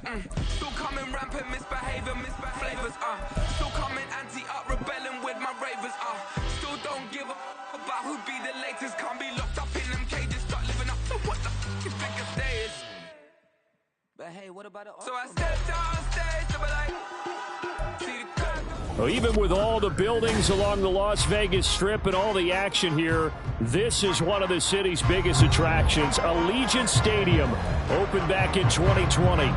Still coming rampant, misbehavior, flavors, still coming anti-up, rebelling with my ravers, still don't give a about who'd be the latest. Can't be locked up in them cages, start living up to what the is biggest days. But hey, what about it? So I stepped on stage to be like, see the curve. Well, even with all the buildings along the Las Vegas Strip and all the action here, this is one of the city's biggest attractions. Allegiant Stadium opened back in 2020.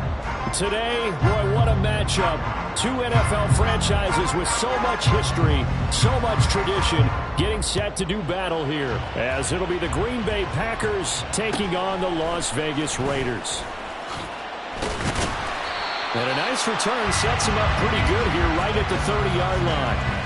Today, boy, what a matchup. Two NFL franchises with so much history, so much tradition, getting set to do battle here, as it'll be the Green Bay Packers taking on the Las Vegas Raiders. And a nice return sets him up pretty good here right at the 30-yard line.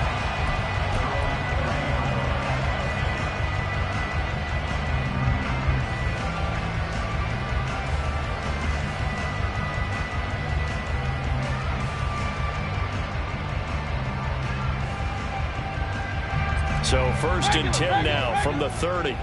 So 1st and 10 now from the 30.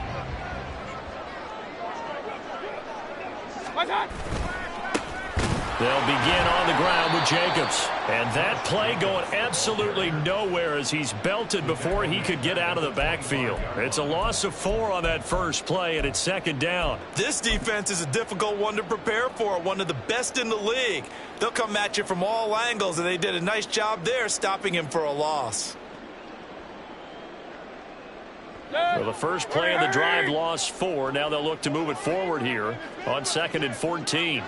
They'll begin on the ground with Jacobs. And that play going absolutely nowhere as he's belted before he could get out of the backfield. It's a loss of 4 on that first play, and it's 2nd down. This defense is a difficult one to prepare for, one of the best in the league. They'll come at you from all angles, and they did a nice job there stopping him for a loss. Well, the first play of the drive lost 4. Now they'll look to move it forward here on 2nd and 14.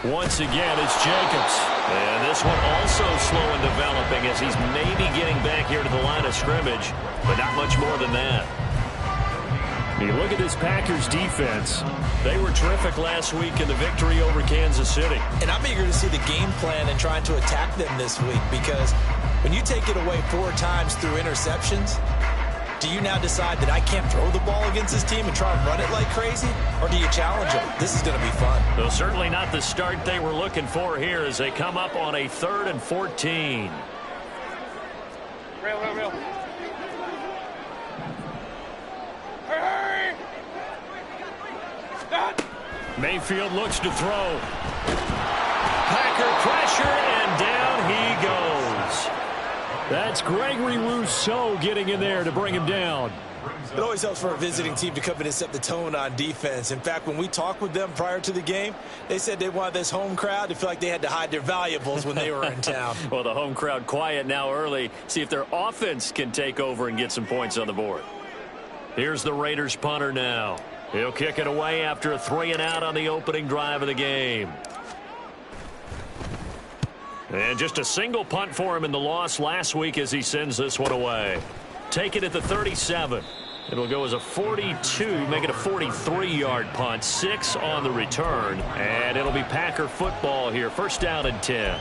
Once again, it's Jacobs. And this one also slow in developing as he's maybe getting back here to the line of scrimmage, but not much more than that. You look at this Packers defense. They were terrific last week in the victory over Kansas City. And I'm eager to see the game plan and trying to attack them this week, because when you take it away 4 times through interceptions, do you now decide that I can't throw the ball against this team and try and run it like crazy? Or do you challenge them? This is going to be fun. Though certainly not the start they were looking for here as they come up on a 3rd and 14. Real. Mayfield looks to throw. Packer pressure, and down he goes. That's Gregory Rousseau getting in there to bring him down. It always helps for a visiting team to come in and set the tone on defense. In fact, when we talked with them prior to the game, they said they wanted this home crowd to feel like they had to hide their valuables when they were in town. Well, the home crowd quiet now early. See if their offense can take over and get some points on the board. Here's the Raiders punter now. He'll kick it away after a 3-and-out on the opening drive of the game. And just a single punt for him in the loss last week as he sends this one away. Take it at the 37. It'll go as a 42, make it a 43-yard punt. 6 on the return. And it'll be Packer football here. 1st down and 10.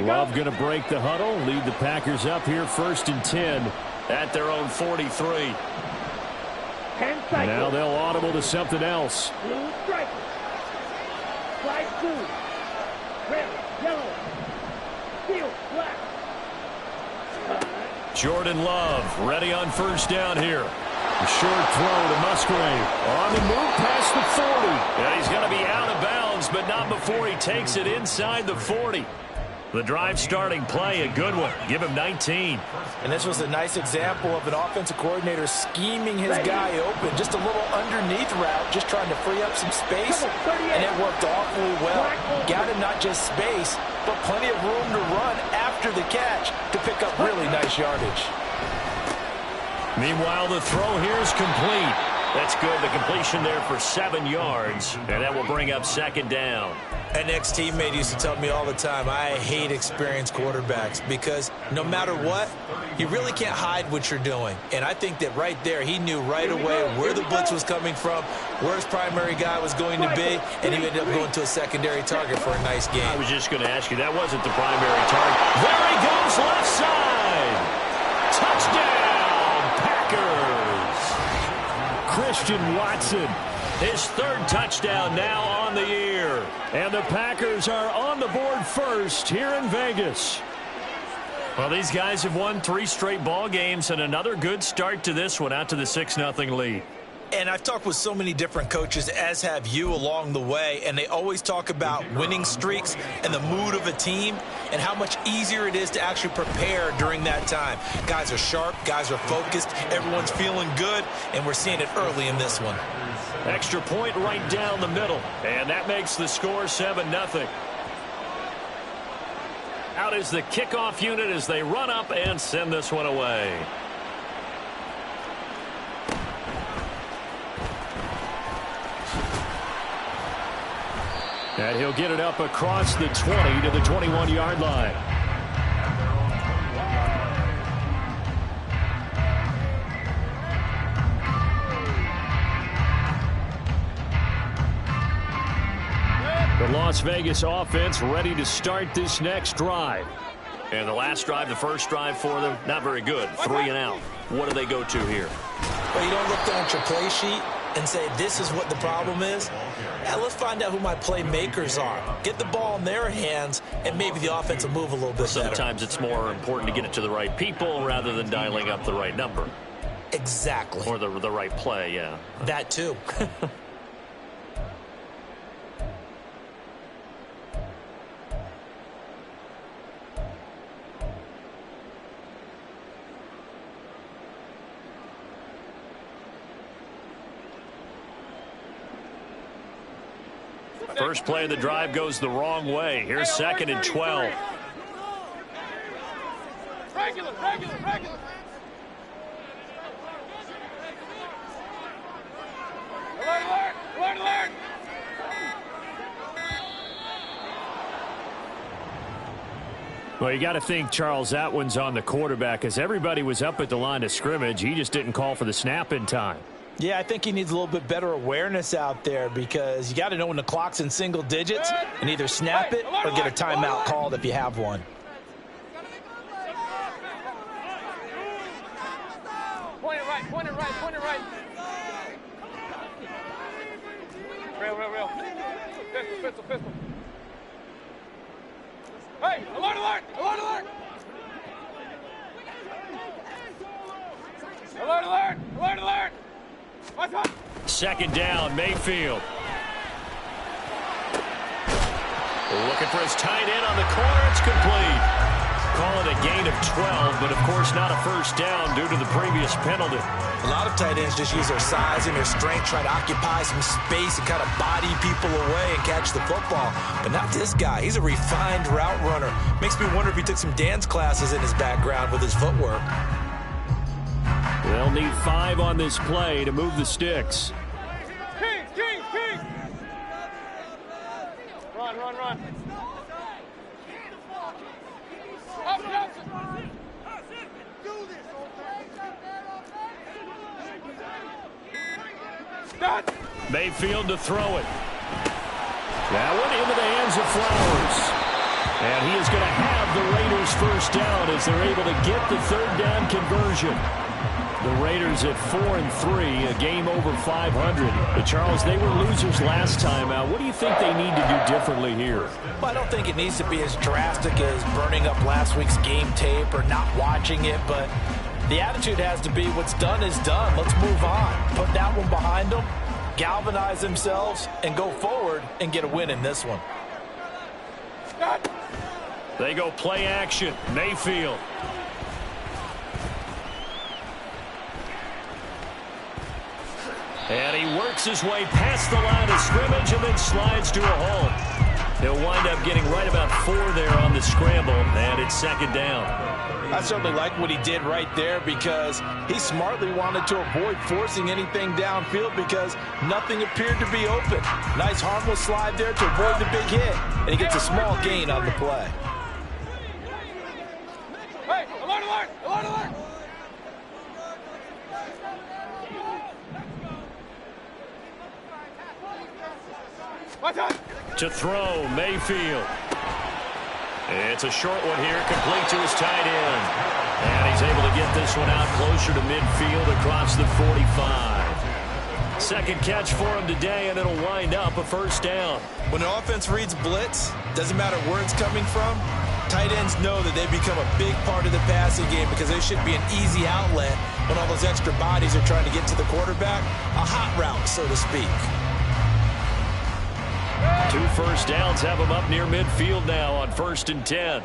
Love going to break the huddle, lead the Packers up here 1st and 10 at their own 43. Now they'll audible to something else. Blue stripe. Slide 2. Red, yellow. Steel, black. Jordan Love ready on 1st down here. A short throw to Musgrave. On the move past the 40. Yeah, he's going to be out of bounds, but not before he takes it inside the 40. The drive starting play, a good one. Give him 19. And this was a nice example of an offensive coordinator scheming his guy open. Just a little underneath route, just trying to free up some space. And it worked awfully well. Got him not just space, but plenty of room to run after the catch to pick up really nice yardage. Meanwhile, the throw here is complete. That's good. The completion there for 7 yards. And that will bring up 2nd down. An ex-teammate used to tell me all the time, I hate experienced quarterbacks because no matter what, you really can't hide what you're doing. And I think that right there, he knew right away where the blitz was coming from, where his primary guy was going to be, and he ended up going to a secondary target for a nice game. I was just going to ask you, that wasn't the primary target. There he goes, left side. Touchdown, Packers! Christian Watson, his third touchdown now on the year. And the Packers are on the board first here in Vegas. Well, these guys have won 3 straight ball games and another good start to this one out to the 6-0 lead. And I've talked with so many different coaches, as have you, along the way, and they always talk about winning streaks and the mood of a team and how much easier it is to actually prepare during that time. Guys are sharp, guys are focused, everyone's feeling good, and we're seeing it early in this one. Extra point right down the middle, and that makes the score 7-0. Out is the kickoff unit as they run up and send this one away. And he'll get it up across the 20 to the 21-yard line. The Las Vegas offense ready to start this next drive. And the last drive, the first drive for them, not very good. 3 and out. What do they go to here? Well, you don't look down at your play sheet and say, this is what the problem is. Yeah, let's find out who my playmakers are. Get the ball in their hands, and maybe the offense will move a little bit better. Sometimes it's more important to get it to the right people rather than dialing up the right number. Exactly. Or the right play, yeah. That too. First play of the drive goes the wrong way. Here's 2nd and 12. Regular. Alert. Well, you got to think, Charles, that one's on the quarterback as everybody was up at the line of scrimmage. He just didn't call for the snap in time. Yeah, I think he needs a little bit better awareness out there because you got to know when the clock's in single digits and either snap it or get a timeout called if you have one. Point it right. Real. Pistol. Hey, alert! Alert! 2nd down, Mayfield. Looking for his tight end on the corner. It's complete. Call it a gain of 12, but of course not a first down due to the previous penalty. A lot of tight ends just use their size and their strength, try to occupy some space and kind of body people away and catch the football. But not this guy. He's a refined route runner. Makes me wonder if he took some dance classes in his background with his footwork. They'll need 5 on this play to move the sticks. King! Run. Up, Mayfield to throw it. That one into the hands of Flowers. And he is going to have the Raiders first down as they're able to get the 3rd down conversion. The Raiders at 4-3, a game over 500. But Charles, they were losers last time out. What do you think they need to do differently here? Well, I don't think it needs to be as drastic as burning up last week's game tape or not watching it, but the attitude has to be what's done is done. Let's move on. Put that one behind them, galvanize themselves, and go forward and get a win in this one. They go play action. Mayfield. And he works his way past the line of scrimmage and then slides to a hole. He'll wind up getting right about 4 there on the scramble, and it's 2nd down. I certainly like what he did right there because he smartly wanted to avoid forcing anything downfield because nothing appeared to be open. Nice harmless slide there to avoid the big hit, and he gets a small gain on the play. Hey, alert! To throw, Mayfield. It's a short one here, complete to his tight end. And He's able to get this one out closer to midfield across the 45. Second catch for him today, and it'll wind up a first down. When the offense reads blitz, doesn't matter where it's coming from, tight ends know that they become a big part of the passing game because they should be an easy outlet when all those extra bodies are trying to get to the quarterback. A hot route, so to speak. 2 first downs have him up near midfield now on 1st and 10.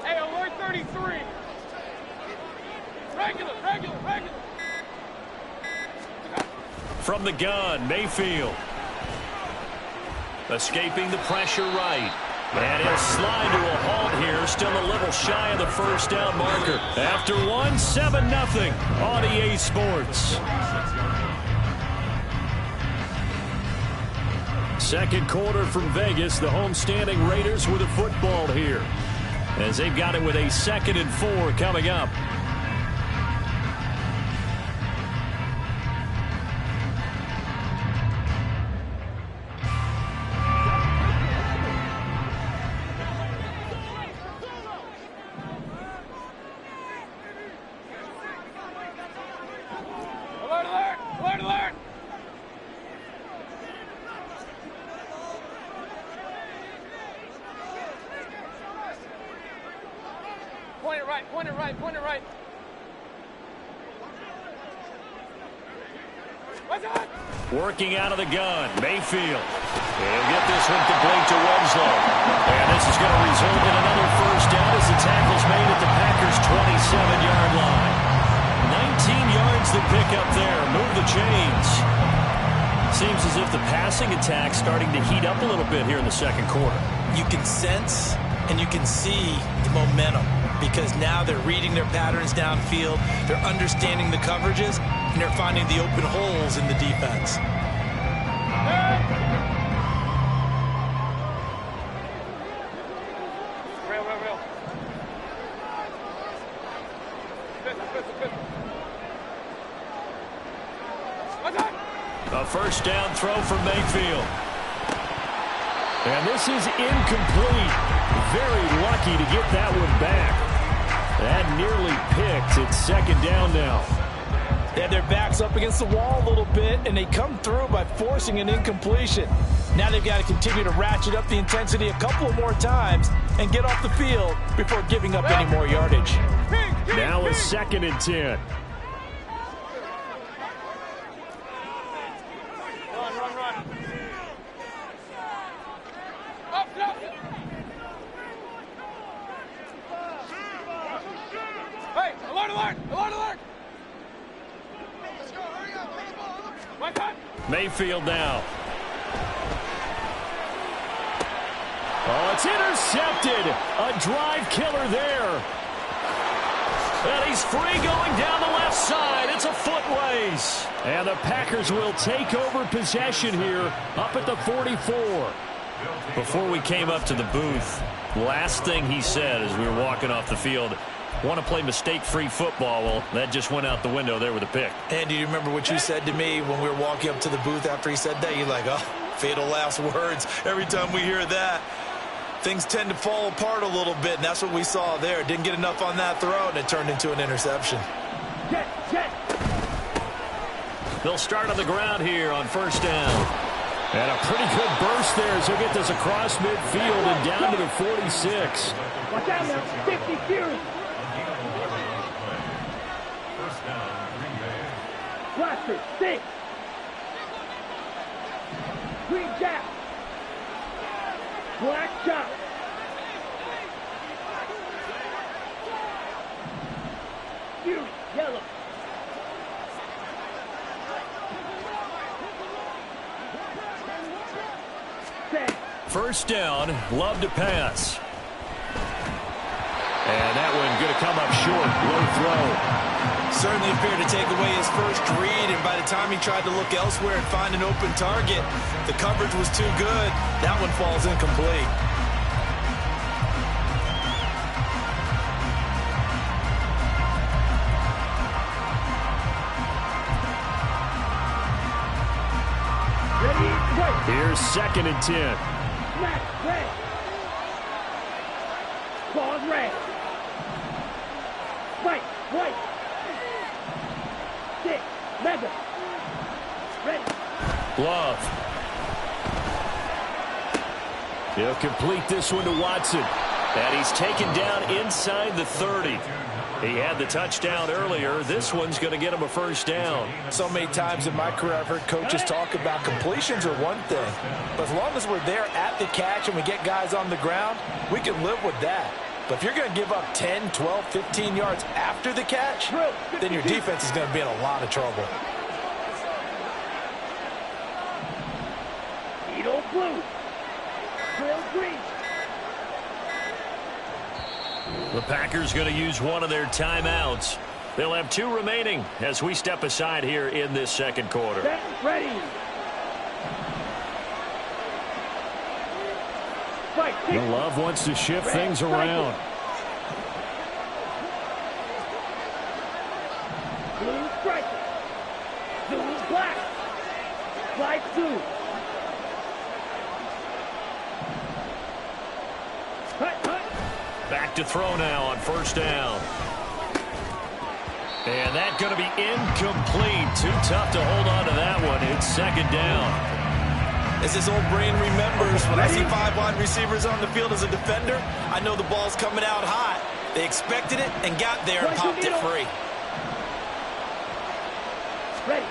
Hey, alert 33. Regular. From the gun, Mayfield. Escaping the pressure right. And he'll slide to a halt here, still a little shy of the first down marker. After 1, 7-0 on EA Sports. Second quarter from Vegas. The homestanding Raiders with a football here, as they've got it with a 2nd and 4 coming up. Alert! Point it right. What's on? Working out of the gun, Mayfield. He'll get this one complete to Winslow. And this is going to result in another first down as the tackle's made at the Packers' 27-yard line. 19 yards to pick up there. Move the chains. Seems as if the passing attack's starting to heat up a little bit here in the second quarter. You can sense and you can see the momentum because now they're reading their patterns downfield, they're understanding the coverages, and they're finding the open holes in the defense. Real. What's on? A first down throw from Mayfield. And this is incomplete. Very lucky to get that one back. That nearly picked. It's 2nd down now. They had their backs up against the wall a little bit, and they come through by forcing an incompletion. Now they've got to continue to ratchet up the intensity a couple of more times and get off the field before giving up any more yardage. Now a 2nd and 10. Run. Up. Hey, alert! Let's go, hurry up, my time. Mayfield now. Oh, it's intercepted. A drive killer there. And he's free going down the left side. It's a foot race. And the Packers will take over possession here up at the 44. Before we came up to the booth, last thing he said as we were walking off the field, want to play mistake-free football. Well, that just went out the window there with a pick. And do you remember what you said to me when we were walking up to the booth after he said that? You're like, oh, fatal last words. Every time we hear that, things tend to fall apart a little bit, and that's what we saw there. Didn't get enough on that throw, and it turned into an interception. They'll start on the ground here on first down. And a pretty good burst there as he'll get this across midfield and down to the 46. Watch out now, 50 Fury. Blaster, 6. Green Jack. Black Chop. Fury, yellow. First down, Love to pass. And that one going to come up short. Low throw. Certainly appeared to take away his first read, and by the time he tried to look elsewhere and find an open target, the coverage was too good. That one falls incomplete. Ready, go. Here's 2nd and 10. Smash, red. Pause, red. White, white. 6, mega. Ready. Love. He'll complete this one to Watson. And he's taken down inside the 30. He had the touchdown earlier. This one's going to get him a first down. So many times in my career I've heard coaches talk about completions are one thing. But as long as we're there at the catch and we get guys on the ground, we can live with that. But if you're going to give up 10, 12, 15 yards after the catch, then your defense is going to be in a lot of trouble. Edo blue. Grill green. The Packers going to use one of their timeouts. They'll have 2 remaining as we step aside here in this second quarter. Set, ready. Fight, The Love wants to shift things around. Blue striker. Blue black. Slide 2. Cut. Back to throw now on first down. And that's going to be incomplete. Too tough to hold on to that one. It's 2nd down. As his old brain remembers, when I see 5 wide receivers on the field as a defender, I know the ball's coming out hot. They expected it and got there and popped it free. Ready.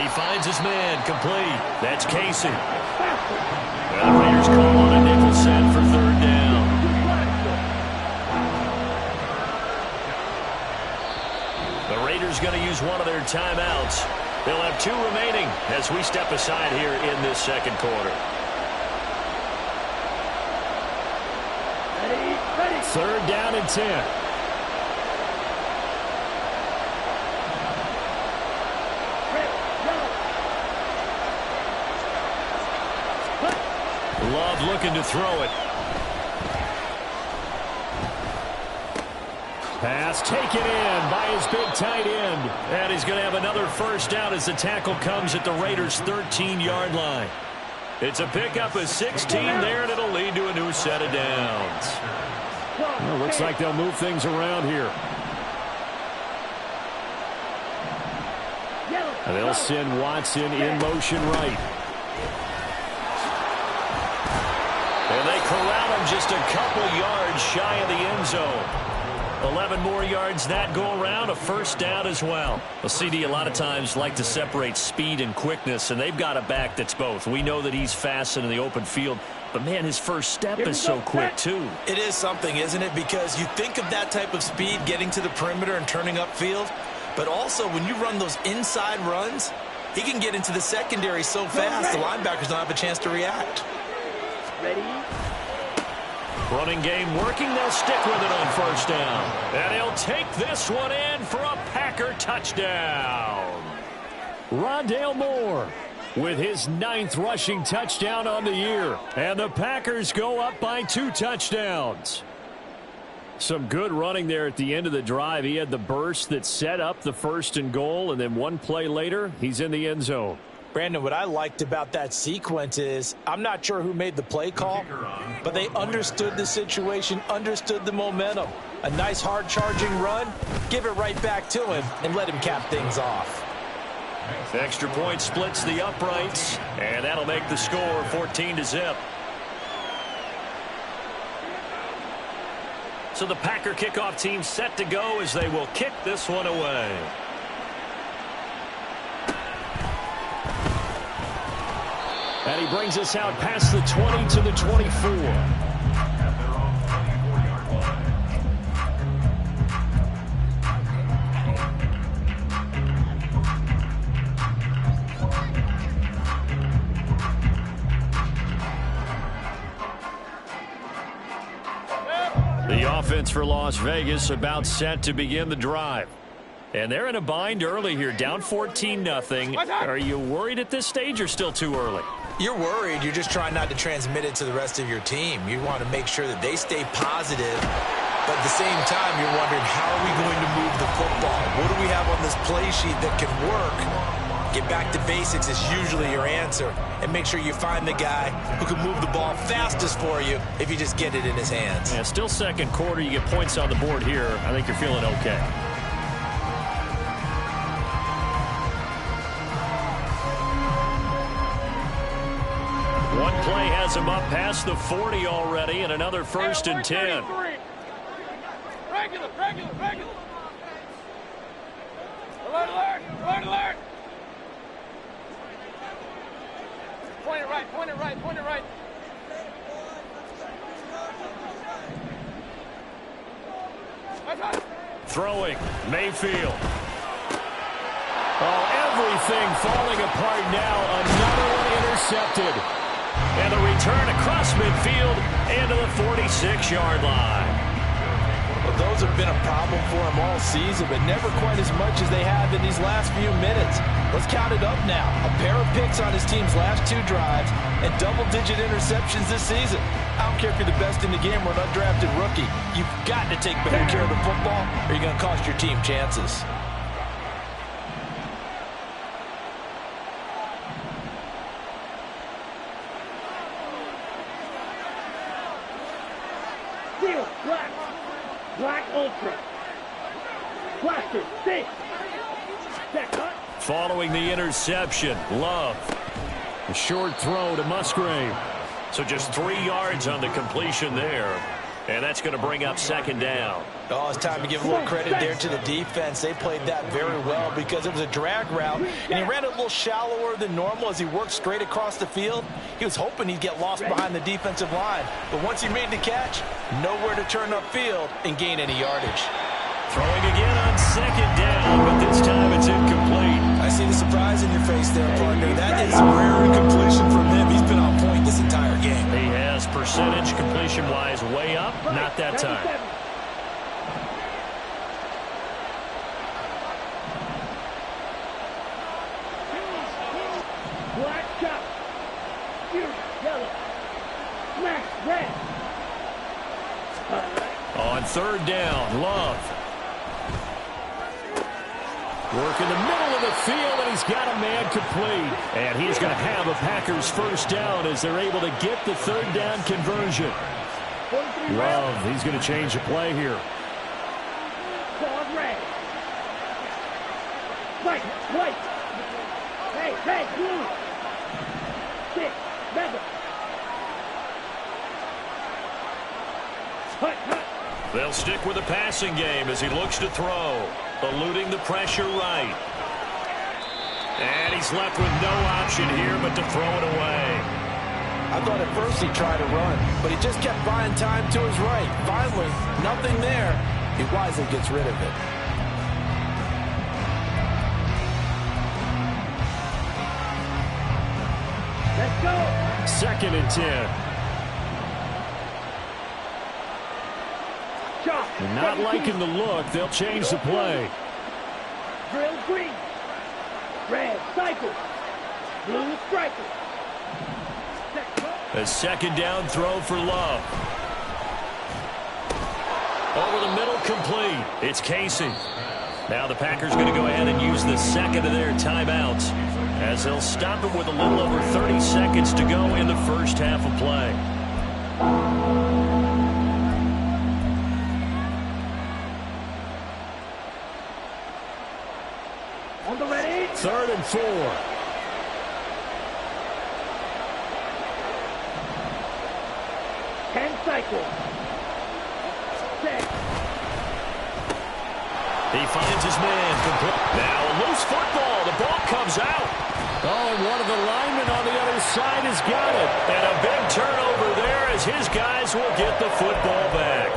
He finds his man complete. That's Casey. And the Raiders call on a nickel set for 3rd down. The Raiders going to use one of their timeouts. They'll have 2 remaining as we step aside here in this second quarter. Ready. 3rd down and 10. Love looking to throw it. Pass taken in by his big tight end. And he's going to have another first down as the tackle comes at the Raiders' 13-yard line. It's a pickup of 16 there, and it'll lead to a new set of downs. Well, looks like they'll move things around here. And they'll send Watson in motion right. And they corral him just a couple yards shy of the end zone. 11 more yards that go around, a first down as well. Well, CD a lot of times like to separate speed and quickness, and they've got a back that's both. We know that he's fast in the open field, but, man, his first step is so quick, too. It is something, isn't it? Because you think of that type of speed getting to the perimeter and turning upfield, but also when you run those inside runs, he can get into the secondary so fast the linebackers don't have a chance to react. Ready. Running game working. They'll stick with it on first down. And he'll take this one in for a Packer touchdown. Rondale Moore with his 9th rushing touchdown on the year. And the Packers go up by 2 touchdowns. Some good running there at the end of the drive. He had the burst that set up the 1st and goal, and then one play later, he's in the end zone. Brandon, what I liked about that sequence is I'm not sure who made the play call, but they understood the situation, understood the momentum. A nice hard-charging run, give it right back to him, and let him cap things off. Extra point splits the uprights, and that'll make the score 14-0. So the Packer kickoff team set to go as they will kick this one away. And he brings us out past the 20 to the 24. The offense for Las Vegas about set to begin the drive. And they're in a bind early here, down 14-0. Are you worried at this stage or still too early? You're worried. You're just trying not to transmit it to the rest of your team. You want to make sure that they stay positive. But at the same time, you're wondering, how are we going to move the football? What do we have on this play sheet that can work? Get back to basics is usually your answer. And make sure you find the guy who can move the ball fastest for you if you just get it in his hands. Yeah, still second quarter. You get points on the board here. I think you're feeling okay. One play has him up past the 40 already, and another 1st and 10. Regular. Alert. Point it right. Throwing, Mayfield. Oh, everything falling apart now. Another one intercepted. And a return across midfield into the 46-yard line. Well, those have been a problem for him all season, but never quite as much as they have in these last few minutes. Let's count it up now. A pair of picks on his team's last 2 drives and double-digit interceptions this season. I don't care if you're the best in the game or an undrafted rookie. You've got to take better care of the football or you're going to cost your team chances. Black Ultra. Blaster, 6. That cut. Following the interception, Love. A short throw to Musgrave. So just 3 yards on the completion there. And that's going to bring up 2nd down. Oh, it's time to give a little credit there to the defense. They played that very well because it was a drag route, and he ran it a little shallower than normal as he worked straight across the field. He was hoping he'd get lost behind the defensive line, but once he made the catch, nowhere to turn upfield and gain any yardage. Throwing again on 2nd down, but this time it's incomplete. I see the surprise in your face there, partner. That is a rare incompletion from him. He's been on point this entire game. He has percentage completion-wise way up. Not that time. Black chop. Yellow. Smash red. On 3rd down, Love. Work in the middle of the field, and he's got a man complete. And he's going to have a Packers 1st down as they're able to get the 3rd down conversion. Love, he's going to change the play here. Red. White. Hey, blue. 6. Red. Hut. They'll stick with the passing game as he looks to throw. Eluding the pressure right. And he's left with no option here but to throw it away. I thought at first he tried to run, but he just kept buying time to his right. Finally, nothing there. He wisely gets rid of it. Let's go. 2nd and 10. Not liking the look. They'll change the play. Drill green. Red cycle. Blue striker. A 2nd down throw for Love. Over the middle, complete. It's Casey. Now the Packers going to go ahead and use the 2nd of their timeouts as they'll stop it with a little over 30 seconds to go in the 1st half of play. On the ready. 3rd and 4. Cycle. He finds his man. Now a loose football. The ball comes out. Oh, and one of the linemen on the other side has got it. And a big turnover there as his guys will get the football back.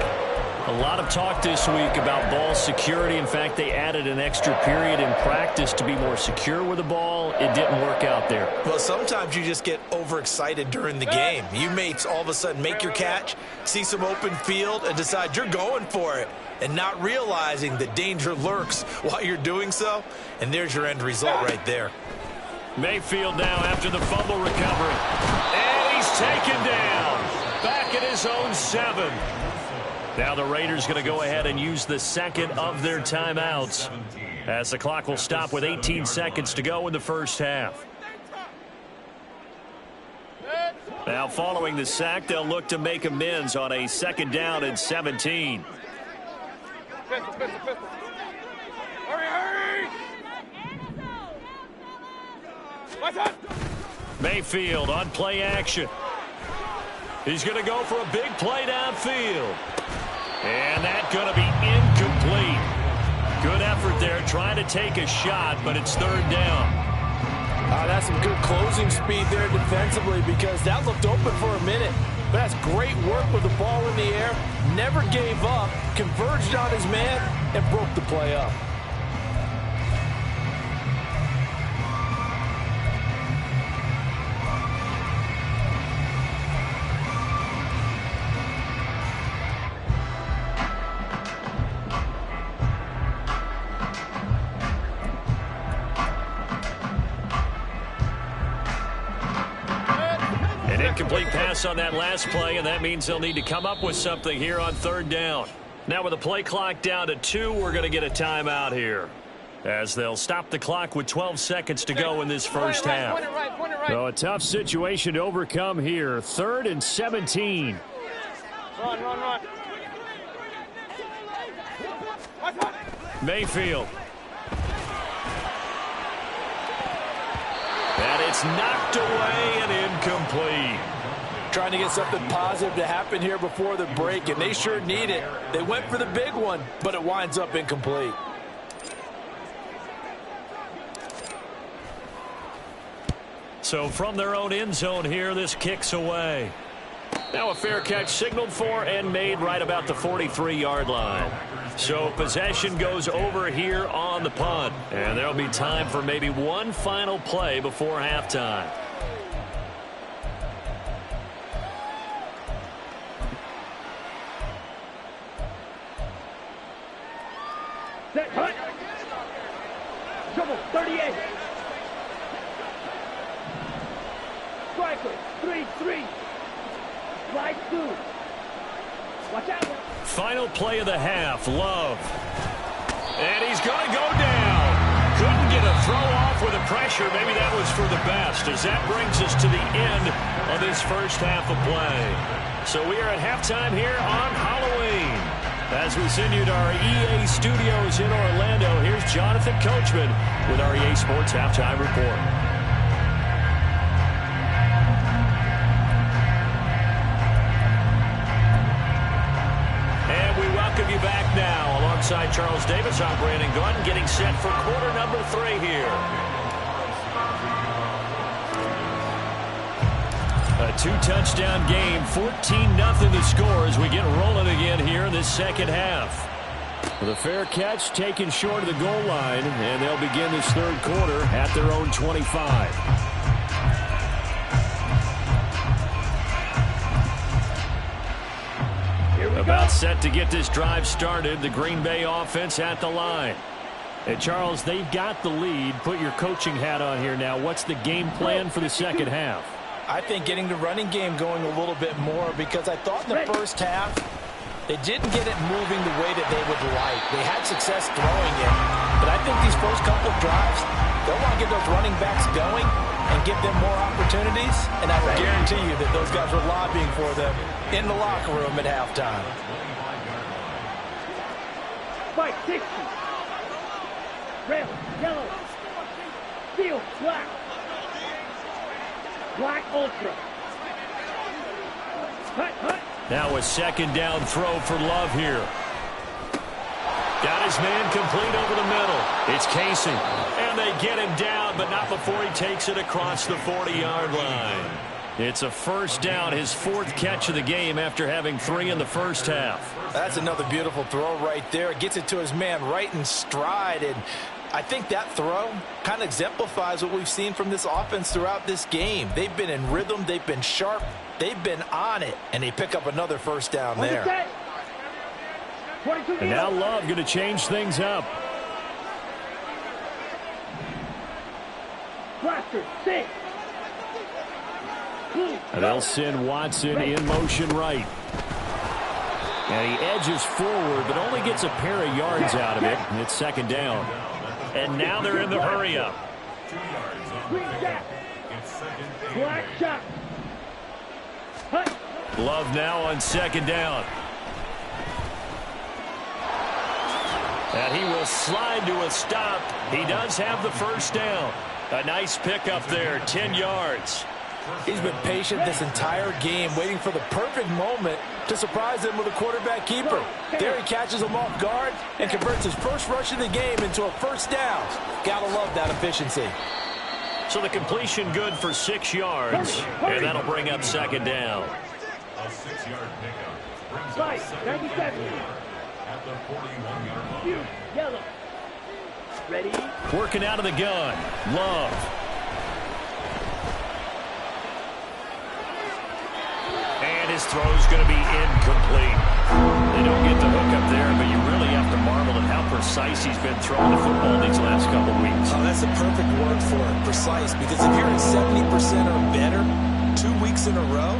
A lot of talk this week about ball security. In fact, they added an extra period in practice to be more secure with the ball. It didn't work out there. Well, sometimes you just get overexcited during the game. You may all of a sudden make your catch, see some open field, and decide you're going for it, and not realizing the danger lurks while you're doing so. And there's your end result right there. Mayfield now after the fumble recovery. And he's taken down. Back at his own 7. Now the Raiders going to go ahead and use the 2nd of their timeouts as the clock will stop with 18 seconds to go in the first half. Now following the sack, they'll look to make amends on a 2nd down and 17. Hurry! Mayfield on play action. He's going to go for a big play downfield. And that's going to be incomplete. Good effort there trying to take a shot, but it's 3rd down. That's some good closing speed there defensively because that looked open for a minute. But that's great work with the ball in the air. Never gave up, converged on his man, and broke the play up. Incomplete pass on that last play, and that means they'll need to come up with something here on 3rd down. Now with the play clock down to 2, we're going to get a timeout here, as they'll stop the clock with 12 seconds to go in this first half. So a tough situation to overcome here. 3rd and 17. Run. Mayfield. And it's knocked away and incomplete. Trying to get something positive to happen here before the break, and they sure need it. They went for the big one, but it winds up incomplete. So from their own end zone here, this kicks away. Now a fair catch signaled for and made right about the 43-yard line. So possession goes over here on the punt. And there'll be time for maybe one final play before halftime. Set, hunt. Trouble, 38. Striker, 3-3. Slide 2. Watch out. Final play of the half, Love. And he's going to go down. Couldn't get a throw off with the pressure. Maybe that was for the best, as that brings us to the end of this first half of play. So we are at halftime here on Halloween. As we send you to our EA studios in Orlando, here's Jonathan Coachman with our EA Sports Halftime Report. Welcome you back now alongside Charles Davis. I'm Brandon Gordon, getting set for quarter number 3 here. A 2-touchdown game, 14-0 the score as we get rolling again here in this second half. The fair catch taken short of the goal line, and they'll begin this 3rd quarter at their own 25. About set to get this drive started. The Green Bay offense at the line. Hey, Charles, they've got the lead. Put your coaching hat on here now. What's the game plan for the second half? I think getting the running game going a little bit more, because I thought in the first half they didn't get it moving the way that they would like. They had success throwing it, but I think these first couple of drives, they'll want to get those running backs going and give them more opportunities, and I will guarantee you that those guys were lobbying for them in the locker room at halftime. Spike, 60. Red, yellow. Steel, black. Black Ultra. Hut. Now a 2nd down throw for Love here. Got his man complete over the middle. It's Casey. And they get him down, but not before he takes it across the 40-yard line. It's a 1st down, his 4th catch of the game after having 3 in the first half. That's another beautiful throw right there. Gets it to his man right in stride, and I think that throw kind of exemplifies what we've seen from this offense throughout this game. They've been in rhythm. They've been sharp. They've been on it, and they pick up another 1st down there. And now Love going to change things up. Blaster, 6. And they'll send Watson in motion right. And he edges forward, but only gets a pair of yards out of it, and it's 2nd down. And now they're in the hurry-up. Green jack. Black shot. Hut. Love now on second down. And he will slide to a stop. He does have the first down. A nice pickup there, 10 yards. He's been patient this entire game, waiting for the perfect moment to surprise them with a quarterback keeper. There he catches him off guard and converts his first rush of the game into a first down. Gotta love that efficiency. So the completion good for 6 yards, and that'll bring up second down. A 6-yard pickup. Fight, 97. You, yellow. Ready? Working out of the gun. Love. And his throw's going to be incomplete. They don't get the hook up there, but you really have to marvel at how precise he's been throwing the football these last couple weeks. Oh, that's a perfect word for it, precise, because if you're at 70% or better 2 weeks in a row,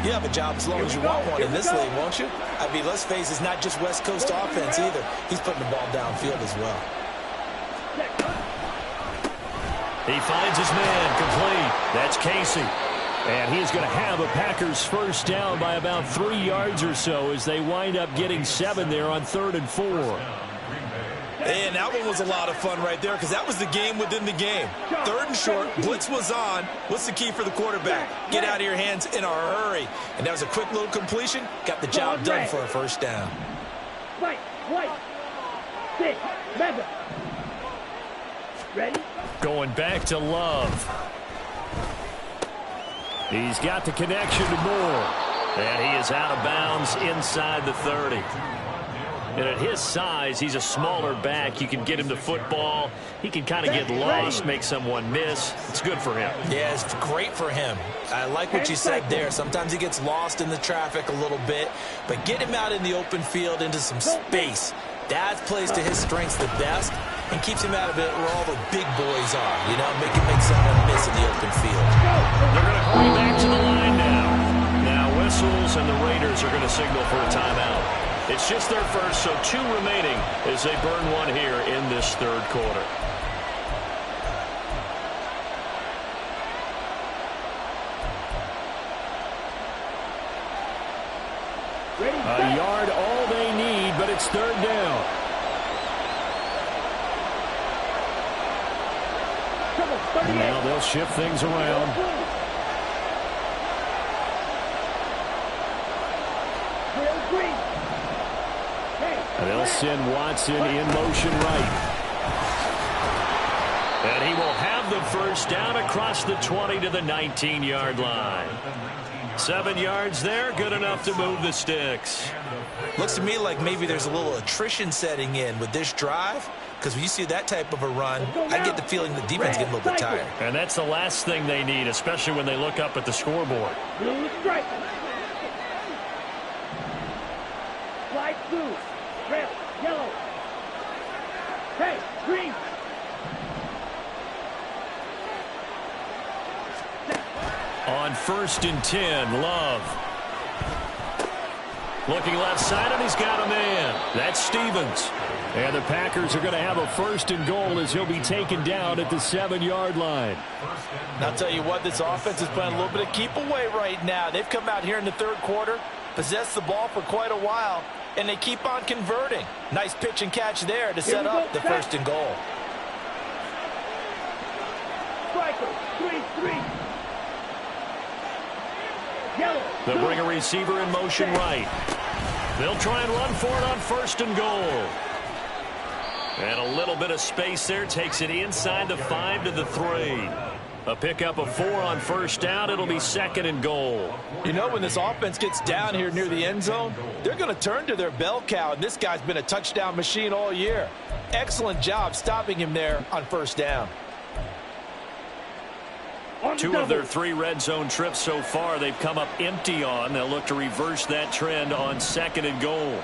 you have a job as long as you want one in this league, won't you? I mean, let's face it, it's not just West Coast offense either. He's putting the ball downfield as well. He finds his man complete. That's Casey. And he's going to have a Packers first down by about 3 yards or so as they wind up getting 7 there on 3rd and 4. And that one was a lot of fun right there because that was the game within the game. 3rd and short, blitz was on. What's the key for the quarterback? Get out of your hands in a hurry. And that was a quick little completion. Got the job done for a first down. White, 6, 7. Ready? Going back to Love. He's got the connection to Moore. And he is out of bounds inside the 30. And at his size, he's a smaller back. You can get him to football. He can kind of get lost, make someone miss. It's good for him. Yeah, it's great for him. I like what you said there. Sometimes he gets lost in the traffic a little bit. But get him out in the open field into some space. That plays to his strengths the best and keeps him out of it where all the big boys are. You know, make someone miss in the open field. They're going to hurry back to the line now. Now whistles and the Raiders are going to signal for a timeout. It's just their first, so 2 remaining as they burn one here in this 3rd quarter. A yard all they need, but it's 3rd down. And now they'll shift things around. And they'll send Watson in motion right. And he will have the first down across the 20 to the 19-yard line. 7 yards there, good enough to move the sticks. Looks to me like maybe there's a little attrition setting in with this drive, because when you see that type of a run, I get the feeling the defense getting a little bit tired. And that's the last thing they need, especially when they look up at the scoreboard. Blue stripe. Light blue. Red. Yellow. Hey, green. On 1st and 10, Love. Looking left side, and he's got a man. That's Stevens. And the Packers are going to have a 1st and goal as he'll be taken down at the 7-yard line. And I'll tell you what, this offense is playing a little bit of keep away right now. They've come out here in the 3rd quarter, possessed the ball for quite a while, and they keep on converting. Nice pitch and catch there to set up the 1st and goal. Striker, 3-3. Yellow. They'll bring a receiver in motion right. They'll try and run for it on 1st and goal. And a little bit of space there takes it inside the 5 to the 3. A pickup of 4 on 1st down. It'll be 2nd and goal. You know, when this offense gets down here near the end zone, they're going to turn to their bell cow, and this guy's been a touchdown machine all year. Excellent job stopping him there on 1st down. 2 of their 3 red zone trips so far they've come up empty on. They'll look to reverse that trend on 2nd and goal.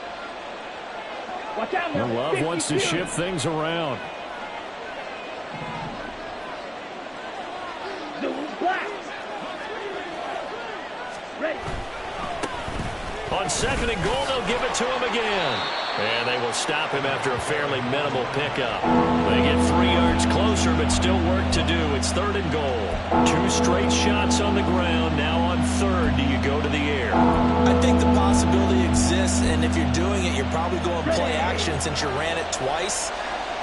Watch out, Love wants to shift things around. Black. Ready. On 2nd and goal, they'll give it to him again. And they will stop him after a fairly minimal pickup. They get 3 yards closer, but still work to do. It's 3rd and goal. 2 straight shots on the ground. Now on 3rd, do you go to the air? I think the possibility exists, and if you're doing it, you're probably going play action since you ran it twice.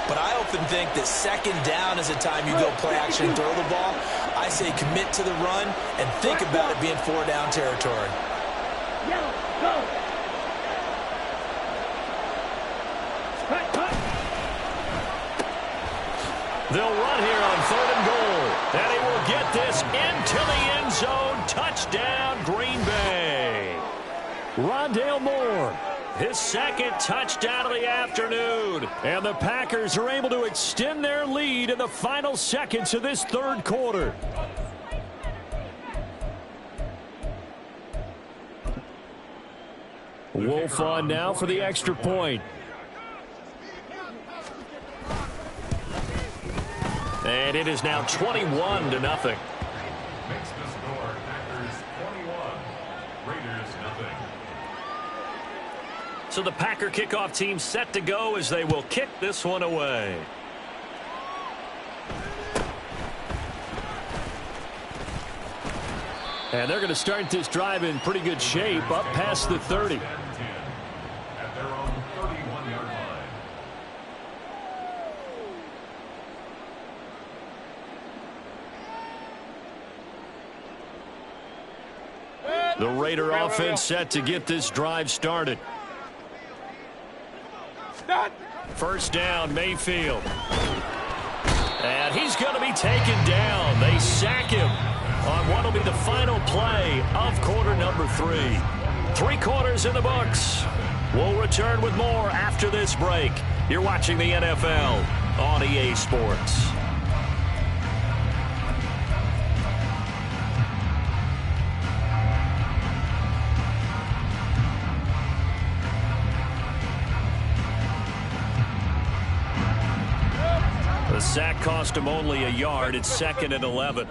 But I often think that 2nd down is the time you go play action and throw the ball. I say commit to the run and think about it being 4 down territory. Yellow, go. They'll run here on 3rd and goal. And he will get this into the end zone. Touchdown, Green Bay. Rondale Moore, his 2nd touchdown of the afternoon. And the Packers are able to extend their lead in the final seconds of this 3rd quarter. Wolf on now for the extra point. And it is now 21-0. Makes the score Packers 21, Raiders nothing. So the Packer kickoff team set to go as they will kick this one away. And they're going to start this drive in pretty good shape, up past the 30. At their own 31-yard line. The Raider offense set to get this drive started. First down, Mayfield. And he's going to be taken down. They sack him on what will be the final play of quarter number 3. 3 quarters in the books. We'll return with more after this break. You're watching the NFL on EA Sports. The sack cost him only a yard. It's 2nd and 11.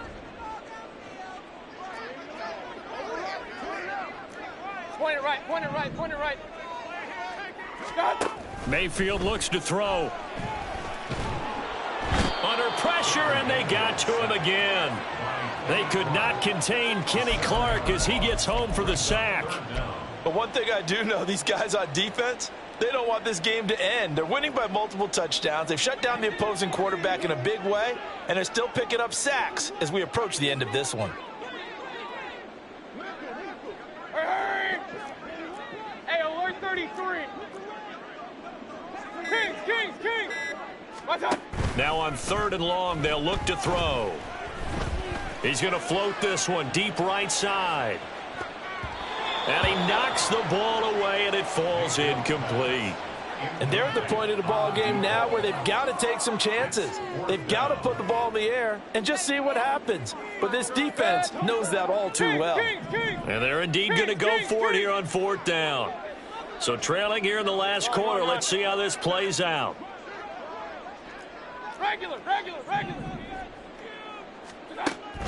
Point it right, point it right, point it right. Mayfield looks to throw. Under pressure, and they got to him again. They could not contain Kenny Clark as he gets home for the sack. But one thing I do know, these guys on defense, they don't want this game to end. They're winning by multiple touchdowns. They've shut down the opposing quarterback in a big way, and they're still picking up sacks as we approach the end of this one. Hey, alert 33. Kings. What's up? Now on 3rd and long, they'll look to throw. He's going to float this one deep right side. And he knocks the ball away, and it falls incomplete. And they're at the point of the ball game now where they've got to take some chances. They've got to put the ball in the air and just see what happens. But this defense knows that all too well. And they're indeed going to go for it here on 4th down. So trailing here in the last quarter, let's see how this plays out. Regular.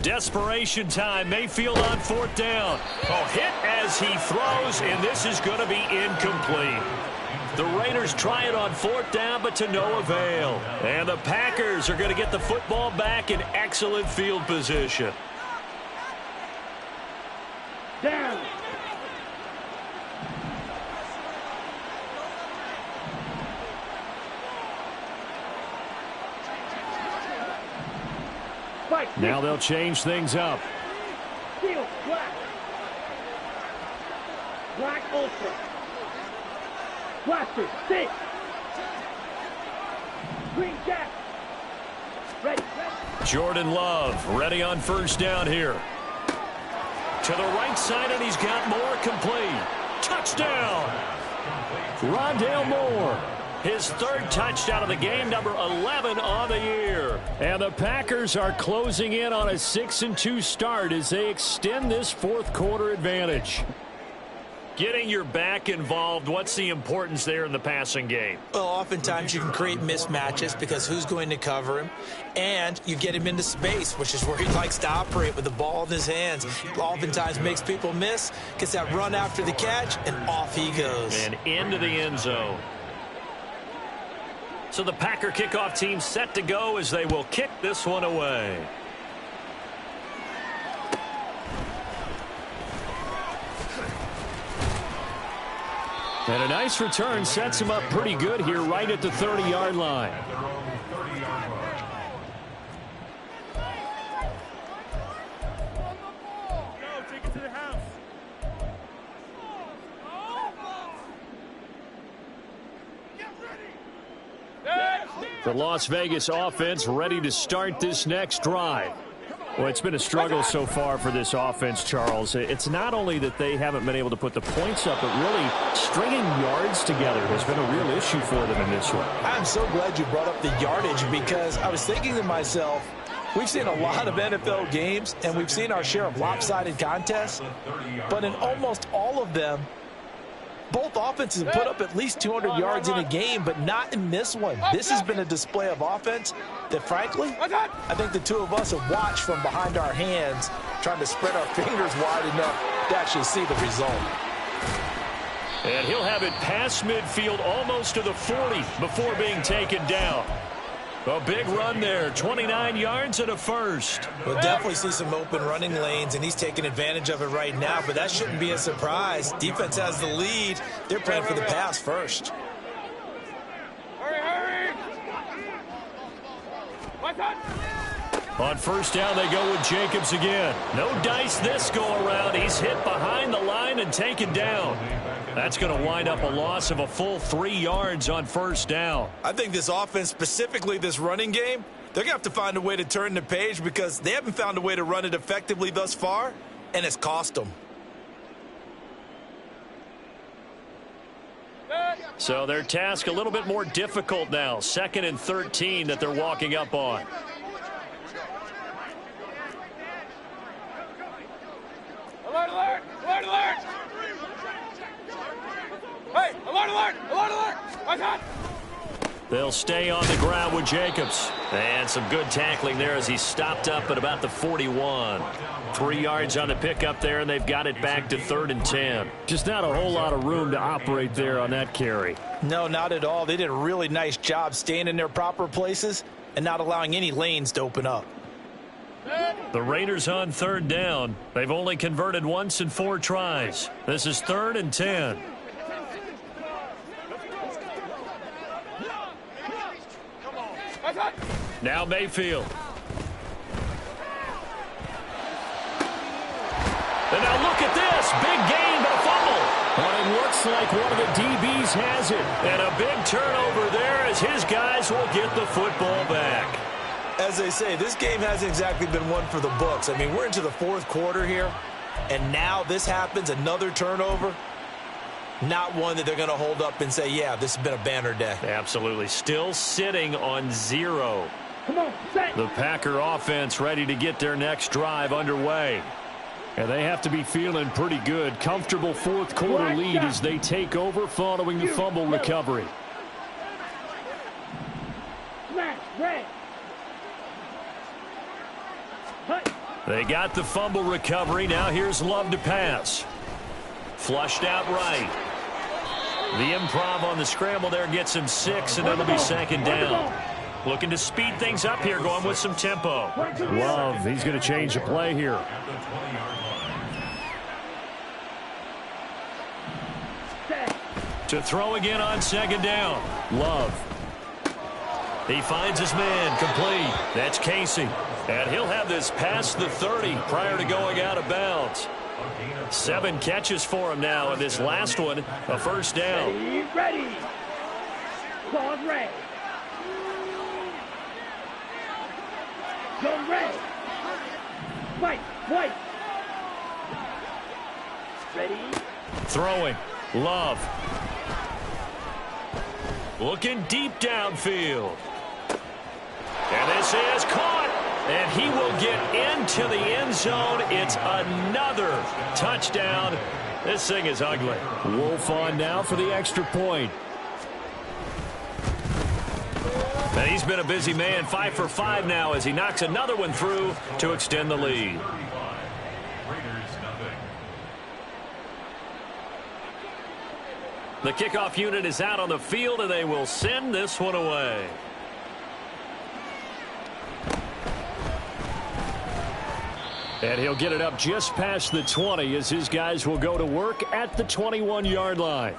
Desperation time. Mayfield on 4th down. Hit as he throws, and this is going to be incomplete. The Raiders try it on 4th down, but to no avail. And the Packers are going to get the football back in excellent field position. Down. Now they'll change things up. Steel, black. Black ultra. Blaster, 6. Green jack. Ready. Jordan Love ready on 1st down here. To the right side, and he's got more complete. Touchdown! Rondale Moore. His 3rd touchdown of the game, number 11 on the year. And the Packers are closing in on a 6-2 start as they extend this 4th quarter advantage. Getting your back involved, what's the importance there in the passing game? Well, oftentimes you can create mismatches because who's going to cover him? And you get him into space, which is where he likes to operate with the ball in his hands. Oftentimes makes people miss, gets that run after the catch, and off he goes. And into the end zone. So the Packer kickoff team set to go as they will kick this one away. And a nice return sets him up pretty good here right at the 30-yard line. The Las Vegas offense ready to start this next drive. Well, it's been a struggle so far for this offense, Charles. It's not only that they haven't been able to put the points up, but really stringing yards together has been a real issue for them in this one. I'm so glad you brought up the yardage because I was thinking to myself, we've seen a lot of NFL games and we've seen our share of lopsided contests, but in almost all of them, both offenses have put up at least 200 yards in a game, but not in this one. This has been a display of offense that, frankly, I think the two of us have watched from behind our hands, trying to spread our fingers wide enough to actually see the result. And he'll have it past midfield almost to the 40 before being taken down. A big run there, 29 yards and a first. We'll definitely see some open running lanes, and he's taking advantage of it right now, but that shouldn't be a surprise. Defense has the lead. They're playing for the pass first. Hurry! On first down, they go with Jacobs again. No dice this go-around. He's hit behind the line and taken down. That's going to wind up a loss of a full 3 yards on first down. I think this offense, specifically this running game, they're going to have to find a way to turn the page because they haven't found a way to run it effectively thus far, and it's cost them. So their task a little bit more difficult now. 2nd and 13 that they're walking up on. Alert, alert! Alert, alert! Hey, alert, alert! Alert, alert! Watch out! They'll stay on the ground with Jacobs. And some good tackling there as he stopped up at about the 41. 3 yards on the pickup there, and they've got it back to 3rd and 10. Just not a whole lot of room to operate there on that carry. No, not at all. They did a really nice job staying in their proper places and not allowing any lanes to open up. The Raiders on 3rd down. They've only converted once in 4 tries. This is 3rd and 10. Now Mayfield. And now look at this. Big gain, but a fumble. Well, it looks like one of the DBs has it. And a big turnover there as his guys will get the football back. As they say, this game hasn't exactly been one for the books. I mean, we're into the 4th quarter here, and now this happens, another turnover. Not one that they're going to hold up and say, yeah, this has been a banner day. Absolutely. Still sitting on 0. Come on, set. The Packer offense ready to get their next drive underway. And they have to be feeling pretty good. Comfortable 4th quarter lead as they take over following the fumble recovery. Smash, red. They got the fumble recovery. Now here's Love to pass. Flushed out right. The improv on the scramble there gets him 6, and it'll be 2nd down. Looking to speed things up here, going with some tempo. Love, he's going to change the play here. To throw again on 2nd down. Love. He finds his man, complete. That's Casey. And he'll have this past the 30 prior to going out of bounds. 7 catches for him now, and this last one, a first down. Ready. Pause red. Go red. White, white. Ready. Throwing. Love. Looking deep downfield. And this is caught. And he will get into the end zone. It's another touchdown. This thing is ugly. Wolf on now for the extra point. And he's been a busy man, 5 for 5 now as he knocks another one through to extend the lead. The kickoff unit is out on the field, and they will send this one away. And he'll get it up just past the 20 as his guys will go to work at the 21-yard line.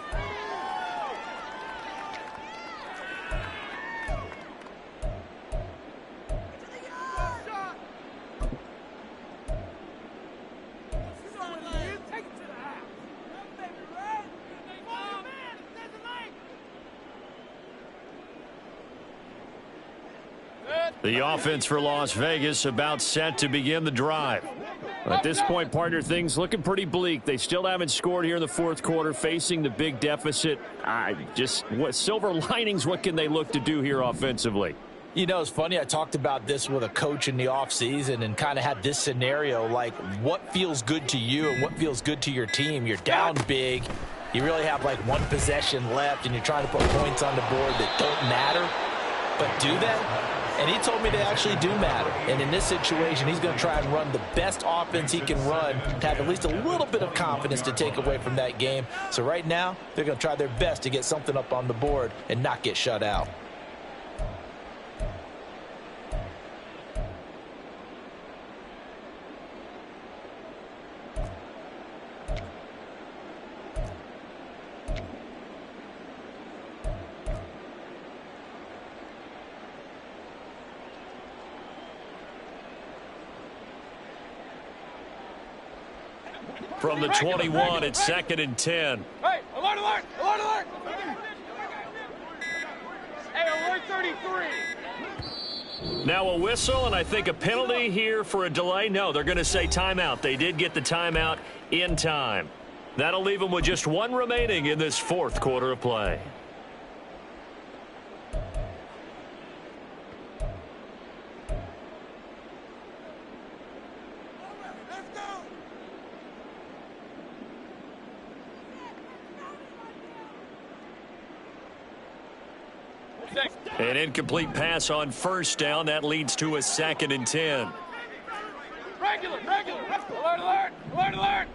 The offense for Las Vegas about set to begin the drive. At this point, partner, things looking pretty bleak. They still haven't scored here in the fourth quarter, facing the big deficit. What silver linings, what can they look to do here offensively? You know, it's funny. I talked about this with a coach in the offseason and kind of had this scenario, like what feels good to you and what feels good to your team. You're down big. You really have like one possession left, and you're trying to put points on the board that don't matter. But do that? And he told me they actually do matter. And in this situation, he's going to try and run the best offense he can run to have at least a little bit of confidence to take away from that game. So right now, they're going to try their best to get something up on the board and not get shut out. From the 21, it's 2nd and 10. Hey, alert, alert, alert, alert. Hey, alert 33. Now a whistle, and I think a penalty here for a delay. No, they're going to say timeout. They did get the timeout in time. That'll leave them with just one remaining in this fourth quarter of play. An incomplete pass on first down. That leads to a 2nd and 10. Regular. Alert, alert, alert, alert.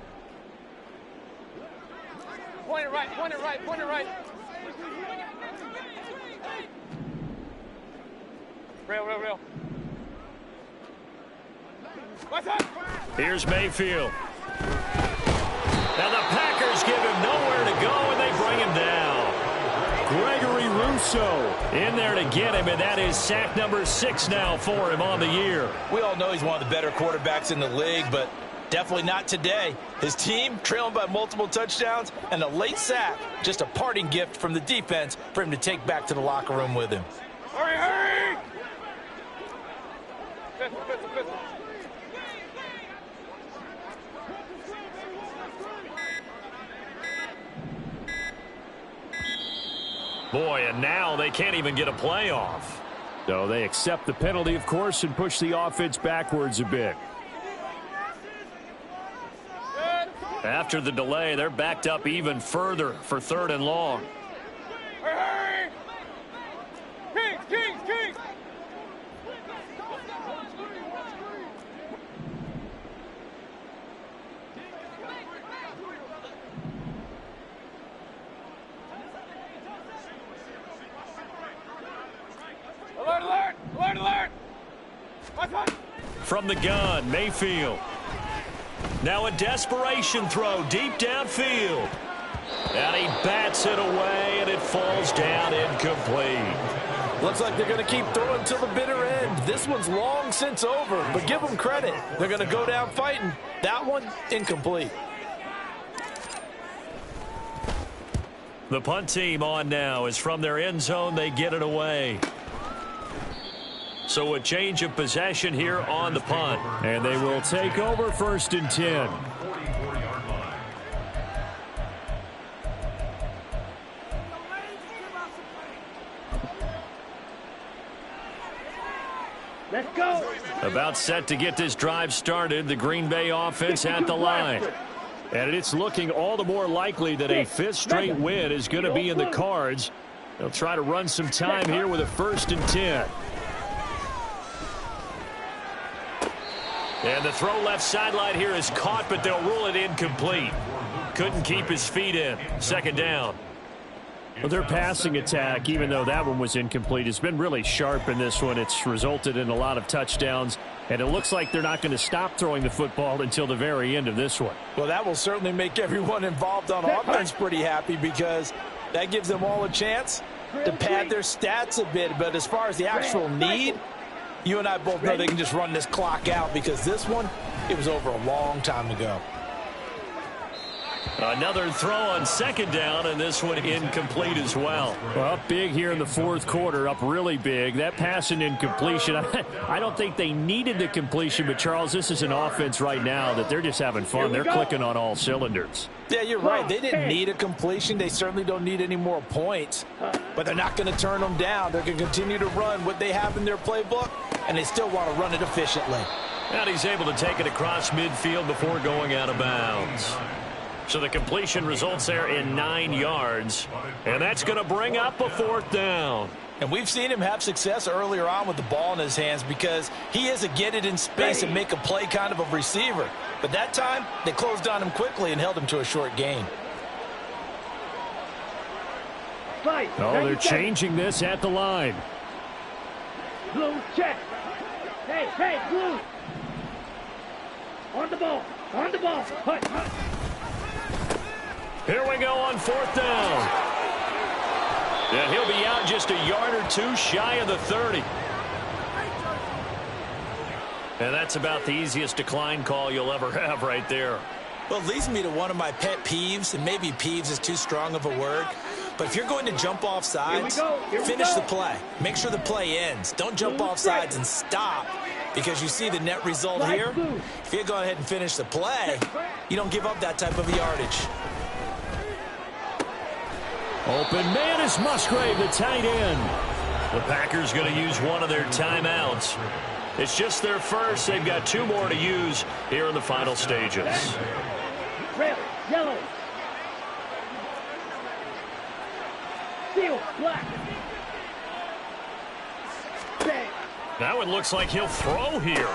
Point it right, point it right, point it right. Real. What's up? Here's Mayfield. And the Packers give him nowhere to go, and they bring him down. Gregory Rousseau in there to get him, and that is sack number 6 now for him on the year. We all know he's one of the better quarterbacks in the league, but definitely not today. His team trailing by multiple touchdowns, and a late sack, just a parting gift from the defense for him to take back to the locker room with him. Hurry! Pistol. Boy, and now they can't even get a play off. So they accept the penalty, of course, and push the offense backwards a bit. After the delay, they're backed up even further for 3rd and long. Hurry! Kings! Alert! From the gun, Mayfield. Now a desperation throw deep downfield. And he bats it away, and it falls down incomplete. Looks like they're going to keep throwing till the bitter end. This one's long since over, but give them credit. They're going to go down fighting. That one, incomplete. The punt team on now is from their end zone. They get it away. So a change of possession here on the punt. And they will take over 1st and 10. Let's go. About set to get this drive started. The Green Bay offense at the line. And it's looking all the more likely that a 5th straight win is going to be in the cards. They'll try to run some time here with a 1st and 10. And the throw left sideline here is caught, but they'll rule it incomplete. Couldn't keep his feet in. 2nd down. Well, their passing attack, even though that one was incomplete, has been really sharp in this one. It's resulted in a lot of touchdowns, and it looks like they're not going to stop throwing the football until the very end of this one. Well, that will certainly make everyone involved on offense pretty happy because that gives them all a chance to pad their stats a bit. But as far as the actual need, you and I both know they can just run this clock out because this one, it was over a long time ago. Another throw on second down, and this one incomplete as well. Well, up big here in the fourth quarter, up really big. That pass and incompletion, I don't think they needed the completion, but, Charles, this is an offense right now that they're just having fun. They're clicking on all cylinders. Yeah, you're right. They didn't need a completion. They certainly don't need any more points, but they're not going to turn them down. They're going to continue to run what they have in their playbook, and they still want to run it efficiently. And he's able to take it across midfield before going out of bounds. So the completion results there in 9 yards. And that's going to bring up a fourth down. And we've seen him have success earlier on with the ball in his hands because he is a get it in space and make a play kind of a receiver. But that time, they closed on him quickly and held him to a short gain. Oh, they're changing this at the line. Blue, check. Hey, Blue. On the ball. Hut. Here we go on fourth down. And he'll be out just a yard or two shy of the 30. And that's about the easiest decline call you'll ever have right there. Well, it leads me to one of my pet peeves, and maybe peeves is too strong of a word, but if you're going to jump off sides, finish the play. Make sure the play ends. Don't jump off sides and stop because you see the net result here. If you go ahead and finish the play, you don't give up that type of yardage. Open man is Musgrave, the tight end. The Packers going to use one of their timeouts. It's just their first. They've got 2 more to use here in the final stages. Red, yellow. Steel, black. Bang. That one looks like he'll throw here.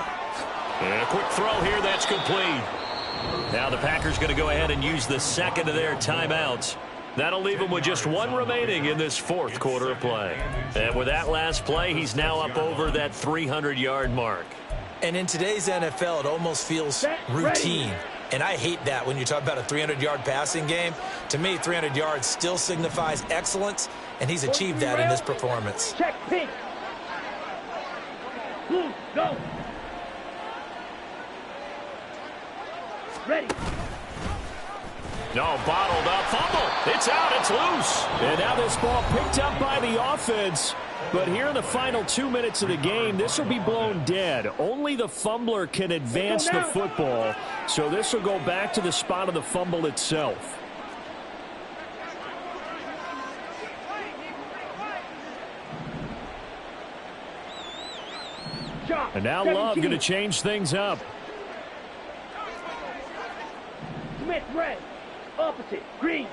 And a quick throw here, that's complete. Now the Packers going to go ahead and use the second of their timeouts. That'll leave him with just 1 remaining in this fourth quarter of play. And with that last play, he's now up over that 300-yard mark. And in today's NFL, it almost feels routine. And I hate that when you talk about a 300-yard passing game. To me, 300 yards still signifies excellence, and he's achieved that in this performance. Check pink. Blue, go. Ready. No, bottled up, fumble. It's out, it's loose. And now this ball picked up by the offense. But here in the final 2 minutes of the game, this will be blown dead. Only the fumbler can advance the football. So this will go back to the spot of the fumble itself. And now Love going to change things up. Smith, red. Opposite, green.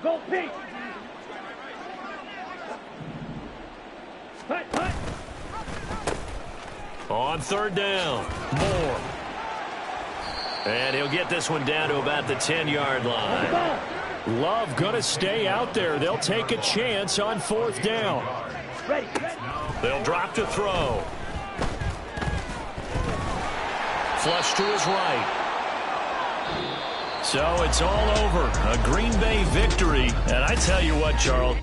Go pink. Hut. On third down, Moore. And he'll get this one down to about the 10-yard line. Love going to stay out there. They'll take a chance on fourth down. Ready. They'll drop to throw. Flush to his right. So it's all over. A Green Bay victory. And I tell you what, Charles,